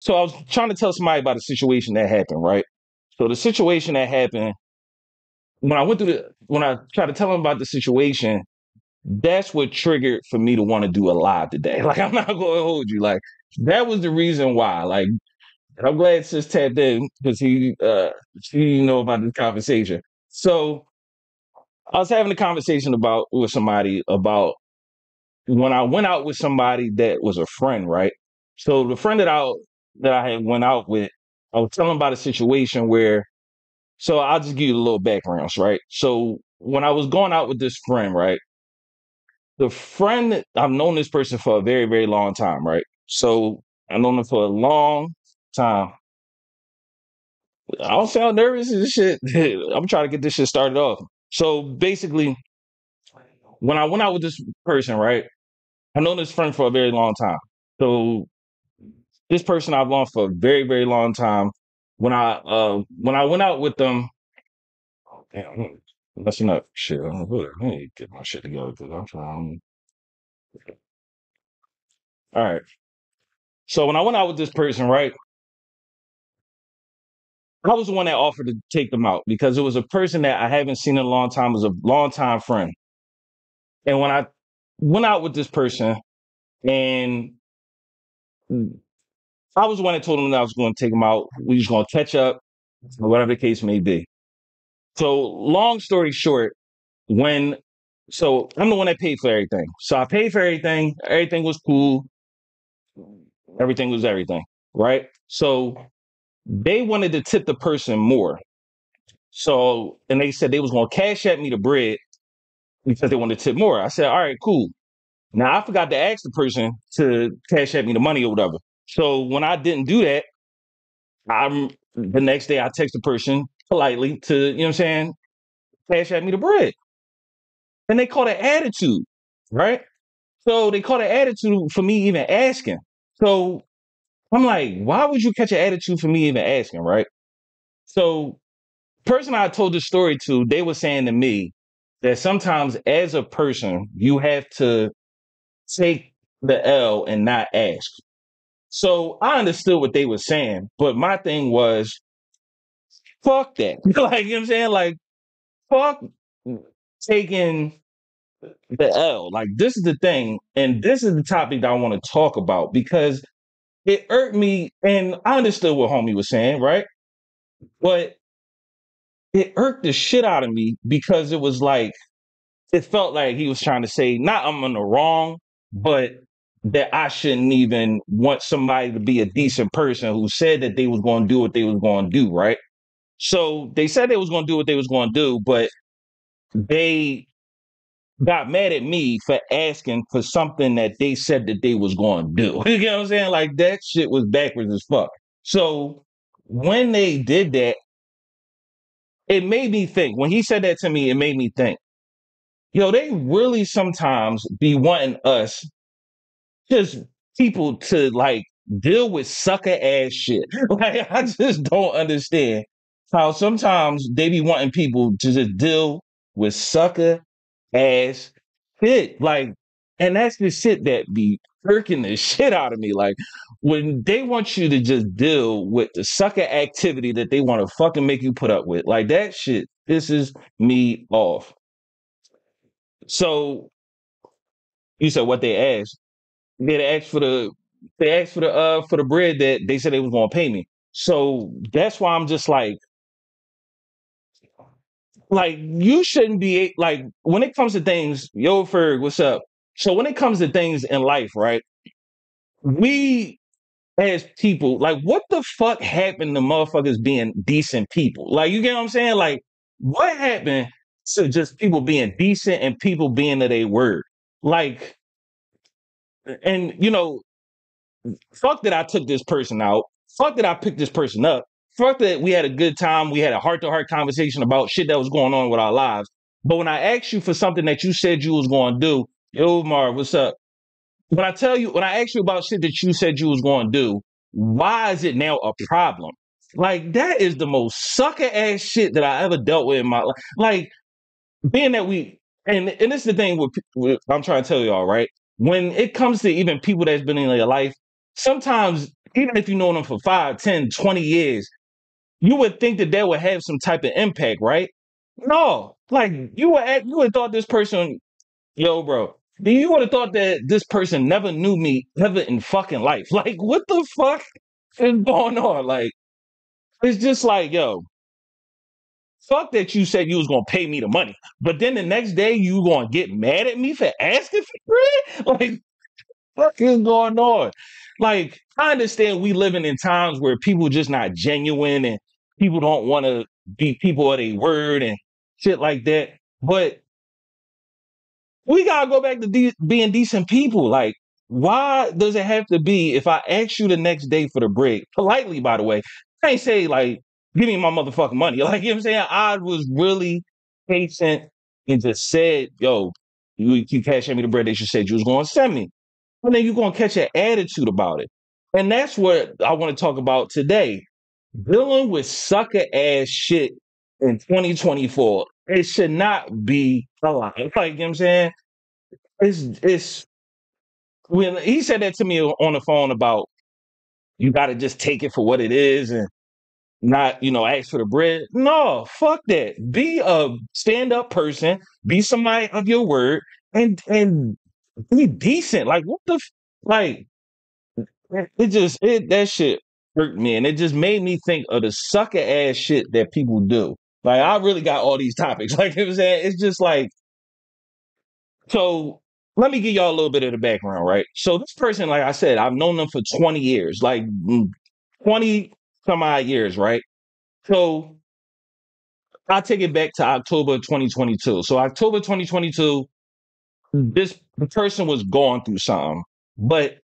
So I was trying to tell somebody about a situation that happened, right? So the situation that happened when I tried to tell them about the situation, that's what triggered for me to want to do a live today. Like, I'm not going to hold you. Like, that was the reason why. Like, I'm glad Sis tapped in because he know about this conversation. So I was having a conversation with somebody about when I went out with somebody that was a friend, right? So the friend that I had went out with, I was telling about a situation where. So I'll just give you a little background, right? So when I was going out with this friend, right? The friend, I've known this person for a very, very long time, right? So I've known him for a long time. I don't sound nervous and shit. I'm trying to get this shit started off. So basically, when I went out with this person, right? I've known this friend for a very long time. So this person I've known for a very, very long time. When I went out with them, damn, I'm messing up shit. Let me get my shit together because I'm trying. All right. So when I went out with this person, right, I was the one that offered to take them out because it was a person that I haven't seen in a long time, it was a long time friend. And when I went out with this person, and I was the one that told them that I was going to take them out. We was going to catch up, or whatever the case may be. So long story short, when so I'm the one that paid for everything. So I paid for everything. Everything was cool. Everything was everything, right? So they wanted to tip the person more. So, and they said they was going to cash at me the bread because they wanted to tip more. I said, all right, cool. Now I forgot to ask the person to cash at me the money or whatever. So when I didn't do that, I'm the next day I text the person politely to, you know what I'm saying, cash at me the bread. And they call it attitude, right? So they call it attitude for me even asking. So I'm like, why would you catch an attitude for me even asking, right? So person I told this story to, they were saying to me that sometimes as a person, you have to take the L and not ask. So I understood what they were saying, but my thing was, fuck that. Like, you know what I'm saying? Like, fuck taking the L. Like, this is the thing, and this is the topic that I want to talk about because it irked me, and I understood what homie was saying, right? But it irked the shit out of me because it was like, it felt like he was trying to say, not I'm in the wrong, but that I shouldn't even want somebody to be a decent person who said that they was going to do what they was going to do, right? So they said they was going to do what they was going to do, but they got mad at me for asking for something that they said that they was going to do. You know what I'm saying? Like that shit was backwards as fuck. So when they did that, it made me think. When he said that to me, it made me think, yo, they really sometimes be wanting us just people to like deal with sucker ass shit. Like I just don't understand how sometimes they be wanting people to just deal with sucker ass shit. Like, and that's the shit that be irking the shit out of me. Like when they want you to just deal with the sucker activity that they want to fucking make you put up with. Like that shit pisses me off. So you said what they asked. They asked for for the bread that they said they was gonna pay me. So that's why I'm just like you shouldn't be like when it comes to things, yo Ferg, what's up? So when it comes to things in life, right? We as people, like what the fuck happened to motherfuckers being decent people? Like you get what I'm saying? Like what happened to just people being decent and people being to their word? Like, and you know, fuck that I took this person out. Fuck that I picked this person up. Fuck that we had a good time. We had a heart to heart conversation about shit that was going on with our lives. But when I asked you for something that you said you was going to do, yo, Mar, what's up? When I ask you about shit that you said you was going to do, why is it now a problem? Like, that is the most sucker ass shit that I ever dealt with in my life. Like, being that and this is the thing with I'm trying to tell y'all, right? When it comes to even people that's been in your life, sometimes even if you know them for 5, 10, 20 years, you would think that would have some type of impact, right? No, like you would thought this person, yo, bro. You would have thought that this person never knew me ever in fucking life. Like, what the fuck is going on? Like, it's just like, yo, fuck that you said you was gonna pay me the money, but then the next day you gonna get mad at me for asking for it? Like, what is going on? Like, I understand we living in times where people just not genuine and people don't want to be people of their word and shit like that. But we gotta go back to being decent people. Like, why does it have to be if I ask you the next day for the break, politely, by the way, I ain't say like, give me my motherfucking money. Like, you know what I'm saying? I was really patient and just said, yo, you cash me the bread that you said you was going to send me. And then you're going to catch an attitude about it. And that's what I want to talk about today. Dealing with sucker ass shit in 2024. It should not be allowed. Like, you know what I'm saying? It's when he said that to me on the phone about you got to just take it for what it is and not, ask for the bread. No, fuck that. Be a stand up person, be somebody of your word, and be decent. Like, what the, like, that shit hurt me. And it just made me think of the sucker ass shit that people do. Like, I really got all these topics. Like, you know what I'm saying? It's just like, so let me give y'all a little bit of the background, right? So this person, like I said, I've known them for 20 years, like 20 some odd years, right? So I'll take it back to October 2022. So October 2022, the person was going through something. But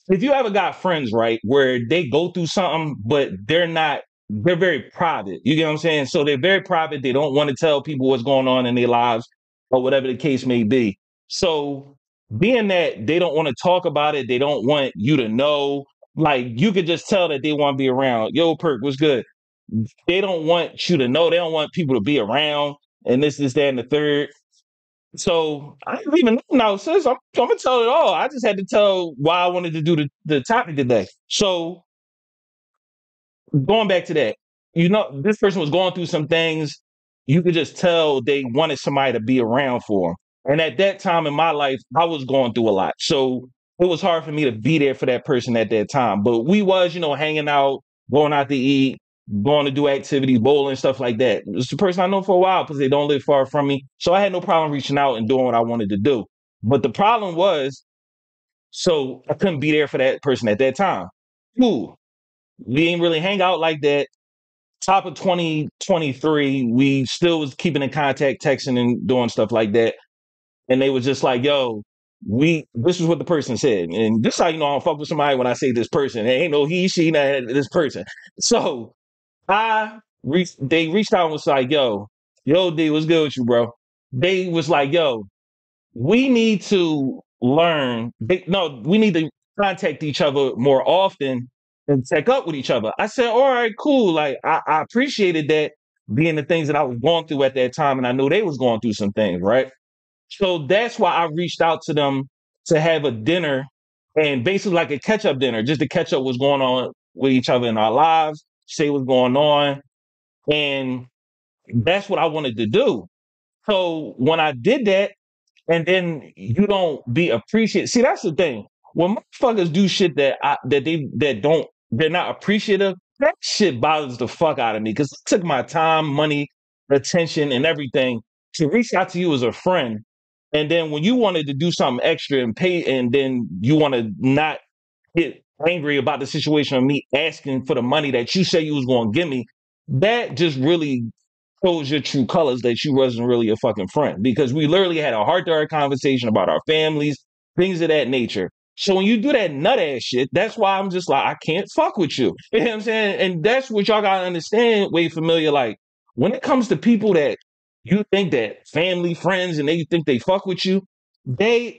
if you ever got friends, right, where they go through something, but they're very private. You get what I'm saying? So they're very private. They don't want to tell people what's going on in their lives or whatever the case may be. So being that they don't want to talk about it, they don't want you to know, like you could just tell that they want to be around. Yo, Perk, what's good? They don't want you to know. They don't want people to be around and this, that, and the third. So I didn't even know now, sis. I'm gonna tell it all. I just had to tell why I wanted to do the topic today. So going back to that, this person was going through some things. You could just tell they wanted somebody to be around for them. And at that time in my life, I was going through a lot. So it was hard for me to be there for that person at that time. But we was, hanging out, going out to eat, going to do activities, bowling, stuff like that. It's the person I know for a while because they don't live far from me. So I had no problem reaching out and doing what I wanted to do. But the problem was, so I couldn't be there for that person at that time. Ooh, we didn't really hang out like that. Top of 2023, we still was keeping in contact, texting and doing stuff like that. And they was just like, yo, this is what the person said. And this is how you know I don't fuck with somebody when I say this person. It ain't no he, she, not this person. So they reached out and was like, yo, D, what's good with you, bro? They was like, yo, we need to we need to contact each other more often and check up with each other. I said, all right, cool. Like, I appreciated that being the things that I was going through at that time. And I knew they was going through some things, right? So that's why I reached out to them to have a dinner and basically like a catch up dinner, just to catch up what's going on with each other in our lives, say what's going on. And that's what I wanted to do. So when I did that, and then you don't be appreciated. See, that's the thing. When motherfuckers do shit they're not appreciative, that shit bothers the fuck out of me because it took my time, money, attention, and everything to reach out to you as a friend. And then when you wanted to do something extra and pay, and then you want to not get angry about the situation of me asking for the money that you say you was going to give me, that just really shows your true colors that you wasn't really a fucking friend because we literally had a heart-to-heart conversation about our families, things of that nature. So when you do that nut ass shit, that's why I'm just like, I can't fuck with you. You know what I'm saying? And that's what y'all gotta understand, way familiar. Like, when it comes to people that you think that family, friends, and they think they fuck with you, they're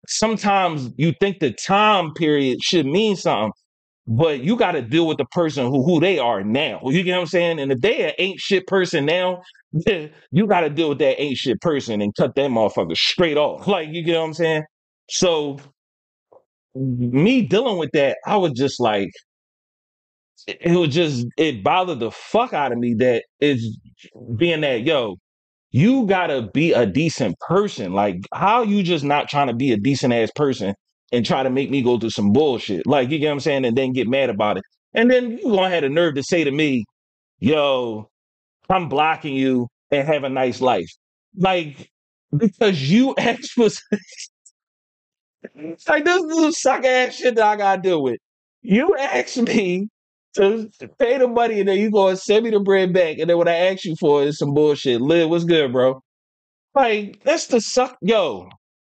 sometimes you think the time period should mean something, but you got to deal with the person who they are now. You get what I'm saying? And if they an ain't shit person now, then you got to deal with that ain't shit person and cut that motherfucker straight off. Like, you get what I'm saying? So me dealing with that, I was just like, it bothered the fuck out of me that it's being that, yo, you gotta be a decent person. Like, how you just not trying to be a decent ass person and try to make me go through some bullshit? Like, you get what I'm saying? And then get mad about it. And then you gonna have the nerve to say to me, yo, I'm blocking you and have a nice life. Like, because you asked for like this is some suck ass shit that I gotta deal with. You asked me to pay the money and then you gonna send me the bread back. And then what I ask you for is some bullshit. Liv, what's good, bro? Like, that's the suck. Yo,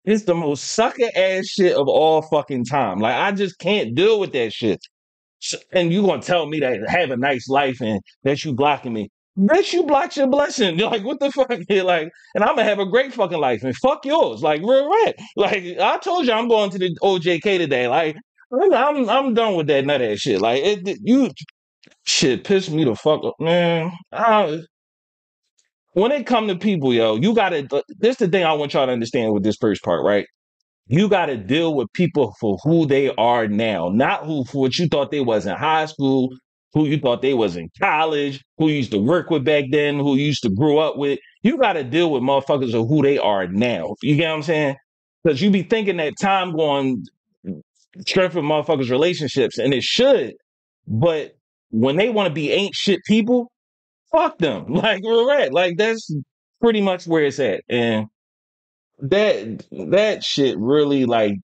it's the most sucker ass shit of all fucking time. Like, I just can't deal with that shit. And you gonna tell me that have a nice life and that you blocking me. Bitch, you blocked your blessing. You're like, what the fuck? You're like, and I'm gonna have a great fucking life and fuck yours. Like, real red. Like, I told you I'm going to the OJK today. Like, I'm done with that nut ass shit. Like, you shit pissed me the fuck up, man. When it come to people, yo, you gotta. This the thing I want y'all to understand with this first part, right? You got to deal with people for who they are now, not who for what you thought they was in high school, who you thought they was in college, who you used to work with back then, who you used to grow up with. You got to deal with motherfuckers of who they are now. You get what I'm saying? Because you be thinking that time going strengthen motherfuckers' relationships, and it should. But when they want to be ain't shit people, fuck them. Like we're right. Like that's pretty much where it's at. And that shit really like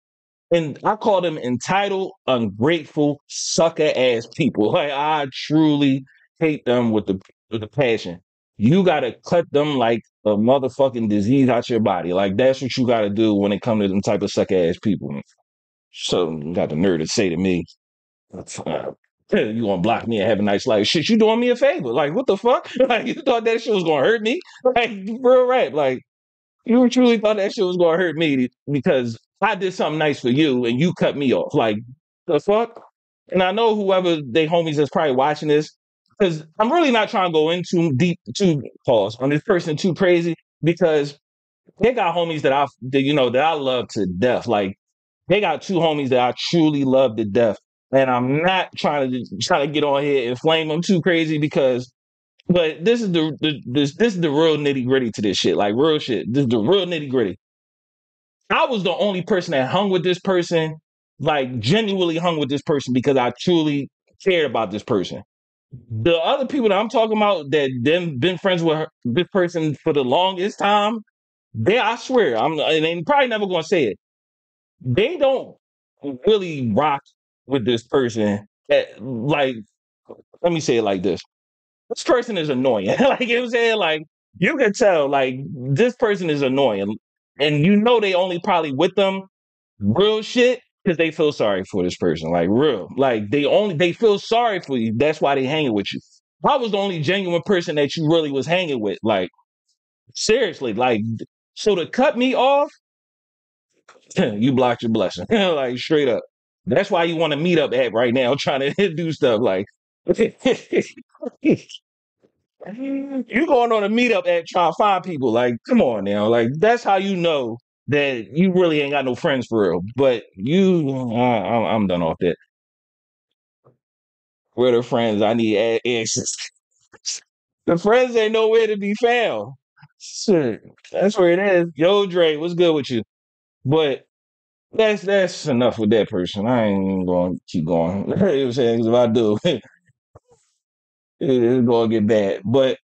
and I call them entitled, ungrateful, sucker ass people. Like I truly hate them with the passion. You gotta cut them like a motherfucking disease out your body. Like that's what you gotta do when it comes to them type of sucker ass people. So you got the nerve to say to me, you gonna block me and have a nice life. Shit, you doing me a favor. Like, what the fuck? Like you thought that shit was gonna hurt me? Like real rap. Like you truly thought that shit was gonna hurt me because I did something nice for you and you cut me off. Like the fuck? And I know whoever they homies that's probably watching this, because I'm really not trying to go into deep too pause on this person too crazy because they got homies that I love to death. Like they got two homies that I truly love to death. And I'm not trying to get on here and flame them too crazy because but this is the real nitty gritty to this shit. Like real shit. This is the real nitty gritty. I was the only person that hung with this person, like genuinely hung with this person because I truly cared about this person. The other people that I'm talking about that them been friends with this person for the longest time, I swear, and they probably never gonna say it. They don't really rock with this person. Like, let me say it like this person is annoying. Like you know what I'm saying? Like you can tell, like this person is annoying. And you know they only probably with them real shit because they feel sorry for this person. Like real. Like they feel sorry for you. That's why they hanging with you. I was the only genuine person that you really was hanging with. Like, seriously, like so to cut me off, you blocked your blessing. Like straight up. That's why you want to meet up at right now, trying to do stuff like you going on a meetup at trying to find people. Like, come on now. Like, that's how you know that you really ain't got no friends for real. But I'm done off that. Where the friends? I need answers. The friends ain't nowhere to be found. Shit, that's where it is. Yo, Dre, what's good with you? But that's enough with that person. I ain't even going to keep going. You know what I'm saying? 'Cause if I do, it's going to get bad. But